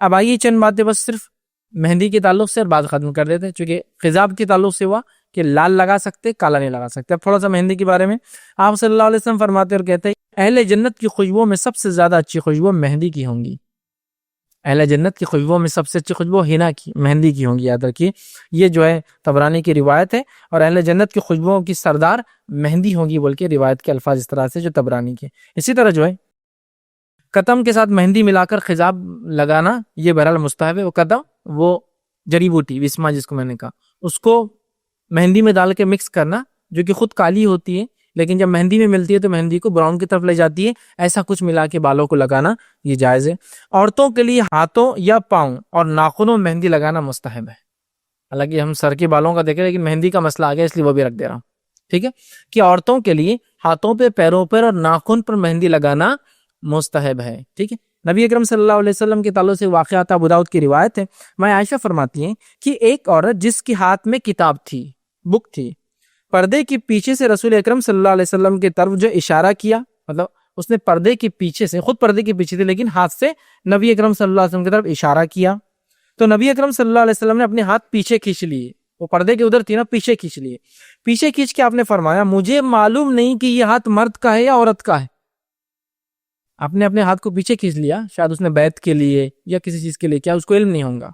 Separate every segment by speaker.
Speaker 1: اب آئیے چند باتیں بس صرف مہندی کے تعلق سے اور بات ختم کر دیتے ہیں، چونکہ خضاب کے تعلق سے ہوا کہ لال لگا سکتے، کالا نہیں لگا سکتے۔ اب تھوڑا سا مہندی کے بارے میں آپ صلی اللہ علیہ وسلم فرماتے اور کہتے ہیں اہل جنت کی خوشبو میں سب سے زیادہ اچھی خوشبو مہندی کی ہوں گی۔ اہل جنت کی خوشبو میں سب سے اچھی خوشبو ہینا کی، مہندی کی ہوں گی، یاد رکھیے یہ جو ہے طبرانی کی روایت ہے، اور اہل جنت کی خوشبوؤں کی سردار مہندی ہوگی بول کے روایت کے الفاظ اس طرح سے جو طبرانی کے۔ اسی طرح جو ہے قطم کے ساتھ مہندی ملا کر خضاب لگانا یہ بہرحال مستحب ہے۔ وہ قطم، وہ جڑی بوٹی وسما جس کو میں نے کہا، اس کو مہندی میں ڈال کے مکس کرنا، جو کہ خود کالی ہوتی ہے لیکن جب مہندی میں ملتی ہے تو مہندی کو براؤن کی طرف لے جاتی ہے، ایسا کچھ ملا کے بالوں کو لگانا یہ جائز ہے۔ عورتوں کے لیے ہاتھوں یا پاؤں اور ناخنوں میں مہندی لگانا مستحب ہے۔ حالانکہ ہم سر کے بالوں کا دیکھیں لیکن مہندی کا مسئلہ آ گیا اس لیے وہ بھی رکھ دے رہا ہوں، ٹھیک ہے، کہ عورتوں کے لیے ہاتھوں پہ، پیروں پر اور ناخن پر مہندی لگانا مستحب ہے، ٹھیک ہے۔ نبی اکرم صلی اللہ علیہ وسلم کے تعلق سے واقعات ابو داؤد کی روایت ہے، میں عائشہ فرماتی ہیں کہ ایک عورت جس کے ہاتھ میں کتاب تھی، بک تھی، پردے کے پیچھے سے رسول اکرم صلی اللہ علیہ وسلم کی طرف جو اشارہ کیا، مطلب اس نے پردے کے پیچھے سے، خود پردے کے پیچھے تھی لیکن ہاتھ سے نبی اکرم صلی اللہ علیہ وسلم کی طرف اشارہ کیا، تو نبی اکرم صلی اللہ علیہ وسلم نے اپنے ہاتھ پیچھے کھینچ لیے، وہ پردے کے ادھر تھی نا، پیچھے کھینچ لیے، پیچھے کھینچ کے آپ نے فرمایا مجھے معلوم نہیں کہ یہ ہاتھ مرد کا ہے یا عورت کا ہے۔ آپ نے اپنے ہاتھ کو پیچھے کھینچ لیا، شاید اس نے بیعت کے لیے یا کسی چیز کے لیے کیا، اس کو علم نہیں ہوگا۔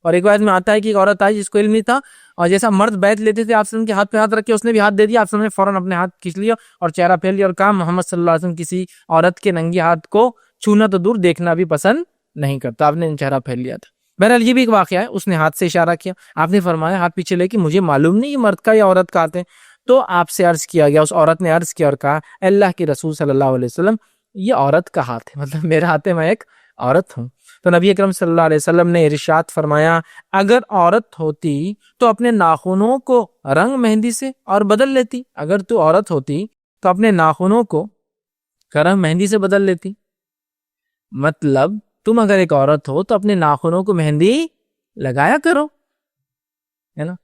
Speaker 1: اور ایک بات میں آتا ہے کہ ایک عورت آئی جس کو علم نہیں تھا، اور جیسا مرد بیعت لیتے تھے آپ کے ہاتھ پہ ہاتھ رکھ کے اس نے بھی ہاتھ دے دیا، آپ نے فوراً اپنے ہاتھ کھینچ لیا اور چہرہ پھیر لیا اور کہا محمد صلی اللہ علیہ وسلم کسی عورت کے ننگے ہاتھ کو چھونا تو دور دیکھنا بھی پسند نہیں کرتا، آپ نے چہرہ پھیر لیا تھا۔ بہرحال یہ بھی ایک واقعہ ہے، اس نے ہاتھ سے اشارہ کیا، آپ نے فرمایا ہاتھ پیچھے لے کے مجھے معلوم نہیں یہ مرد کا یا عورت کا ہاتھ ہے، تو آپ سے عرض کیا گیا، اس عورت نے عرض کیا اور کہا اللہ کے رسول صلی اللہ علیہ وسلم یہ عورت کا ہاتھ ہے، مطلب میرا ہاتھ ہے، میں ایک عورت ہوں۔ تو نبی اکرم صلی اللہ علیہ وسلم نے ارشاد فرمایا اگر عورت ہوتی تو اپنے ناخنوں کو رنگ مہندی سے اور بدل لیتی، اگر تو عورت ہوتی تو اپنے ناخنوں کو رنگ مہندی سے بدل لیتی، مطلب تم اگر ایک عورت ہو تو اپنے ناخنوں کو مہندی لگایا کرو، ہے نا۔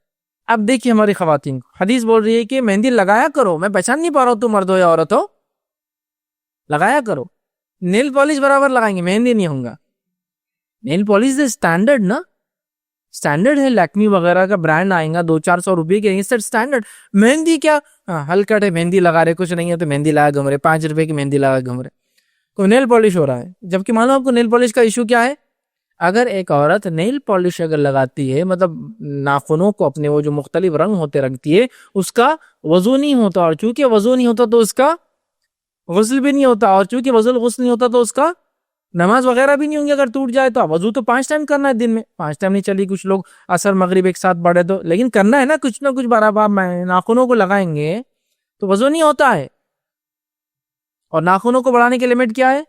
Speaker 1: اب دیکھیے ہماری خواتین کو حدیث بول رہی ہے کہ مہندی لگایا کرو، میں پہچان نہیں پا رہا ہوں تم مرد ہو یا عورت ہو، لگایا کرو۔ نیل پالش برابر لگائیں گے، مہندی نہیں ہوگا۔ نیل پالش سے اسٹینڈرڈ نا، اسٹینڈرڈ ہے، لیکمی وغیرہ کا برانڈ آئیں گا 200-400 روپے کے، یہ اسٹینڈرڈ۔ مہندی کیا ہلکٹ ہے، مہندی لگا رہے، کچھ نہیں ہے تو مہندی لگا گھوم رہے، 5 روپے کی مہندی لگا گھوم رہے، کوئی نیل پالش ہو رہا ہے۔ جبکہ معلوم آپ کو نیل پالش کا ایشو کیا ہے، اگر ایک عورت نیل پالش اگر لگاتی ہے، مطلب ناخنوں کو اپنے وہ جو مختلف رنگ ہوتے رکھتی ہے، اس کا وضو نہیں ہوتا، اور چونکہ وضو نہیں ہوتا تو اس کا غسل بھی نہیں ہوتا، اور چونکہ غسل نہیں ہوتا تو اس کا نماز وغیرہ بھی نہیں ہوں گی۔ اگر ٹوٹ جائے تو وضو تو 5 ٹائم کرنا ہے دن میں، 5 ٹائم نہیں چلی، کچھ لوگ عصر مغرب ایک ساتھ پڑھے تو، لیکن کرنا ہے نا کچھ نہ کچھ برابر۔ ناخنوں کو لگائیں گے تو وضو نہیں ہوتا ہے۔ اور ناخنوں کو بڑھانے کی لمٹ کیا ہے،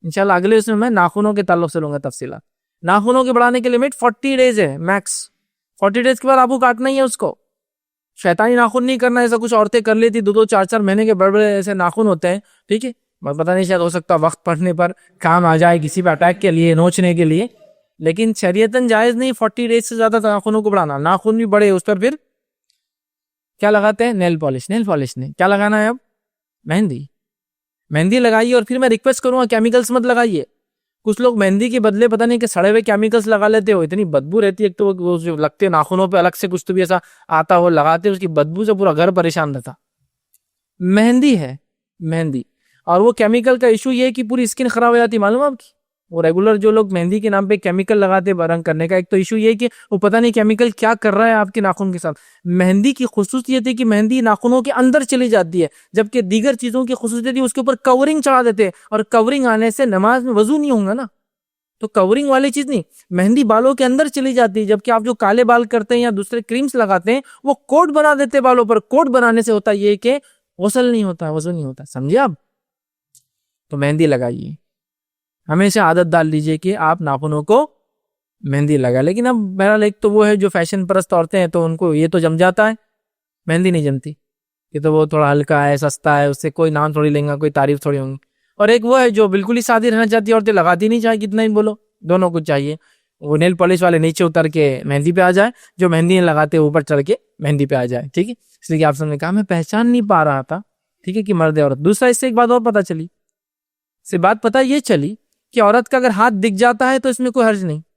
Speaker 1: انشاءاللہ اگلے اس میں ناخنوں کے تعلق سے لوں گا تفصیلات۔ ناخنوں کے بڑھانے کی لمٹ 40 ڈیز ہے میکس، 40 ڈیز کے بعد آپ کو کاٹنا ہی ہے اس کو، شیطانی ناخن نہیں کرنا، ایسا کچھ عورتیں کر لیتی 2-2 4-4 مہینے کے بڑے بڑے ایسے ناخن ہوتے ہیں، ٹھیک ہے، پتہ نہیں شاید ہو سکتا وقت پڑنے پر کام آ جائے کسی پہ اٹیک کے لیے، نوچنے کے لیے، لیکن شریعتاً جائز نہیں 40 ڈیز سے زیادہ ناخنوں کو بڑھانا۔ ناخن بھی بڑے اس پر پھر کیا لگاتے ہیں، نیل پالش۔ نیل پالش نے کیا لگانا ہے اب، مہندی لگائیے، اور پھر میں ریکویسٹ کروں گا کیمیکلز مت لگائیے۔ کچھ لوگ مہندی کے بدلے پتہ نہیں کہ سڑے ہوئے کیمیکلز لگا لیتے ہو، اتنی بدبو رہتی ہے، ایک تو وہ جو لگتے ناخنوں پہ الگ سے کچھ تو بھی ایسا آتا ہو لگاتے، اس کی بدبو سے پورا گھر پریشان رہتا۔ مہندی ہے، مہندی، اور وہ کیمیکل کا ایشو یہ ہے کہ پوری اسکن خراب ہو جاتی، معلوم ہے آپ کی۔ وہ ریگولر جو لوگ مہندی کے نام پہ کیمیکل لگاتے رنگ کرنے کا، ایک تو ایشو یہ ہے کہ وہ پتہ نہیں کیمیکل کیا کر رہا ہے آپ کے ناخن کے ساتھ۔ مہندی کی خصوصیت ہے کہ مہندی ناخنوں کے اندر چلی جاتی ہے، جبکہ دیگر چیزوں کی خصوصیت ہے اس کے اوپر کورنگ چڑھا دیتے ہیں، اور کورنگ آنے سے نماز میں وضو نہیں ہوگا نا، تو کورنگ والی چیز نہیں، مہندی بالوں کے اندر چلی جاتی ہے۔ جبکہ آپ جو کالے بال کرتے ہیں یا دوسرے کریمز لگاتے ہیں وہ کوٹ بنا دیتے بالوں پر، کوٹ بنانے سے ہوتا یہ کہ غسل نہیں ہوتا، وضو نہیں ہوتا، سمجھے آپ؟ تو مہندی لگائیے، ہمیشہ عادت ڈال لیجئے کہ آپ ناخنوں کو مہندی لگا۔ لیکن اب بہرحال ایک تو وہ ہے جو فیشن پرست عورتیں ہیں تو ان کو یہ تو جم جاتا ہے، مہندی نہیں جمتی، یہ تو وہ تھوڑا ہلکا ہے، سستا ہے، اس سے کوئی نام تھوڑی لیں گا، کوئی تعریف تھوڑی ہوں گی۔ اور ایک وہ ہے جو بالکل ہی سادی رہنا چاہتی ہے، عورتیں لگاتی نہیں چاہیے کتنا ہی بولو، دونوں کو چاہیے وہ نیل پالش والے نیچے اتر کے مہندی پہ آ جائے، جو مہندی نہیں لگاتے اوپر چڑھ کے مہندی پہ آ جائے، ٹھیک ہے۔ اس لیے کہ آپ نے کہا میں پہچان نہیں پا رہا تھا، ٹھیک ہے، کہ مرد عورت۔ دوسرا اس سے ایک بات اور پتہ چلی، سے بات پتہ یہ چلی کہ عورت کا اگر ہاتھ دکھ جاتا ہے تو اس میں کوئی حرج نہیں،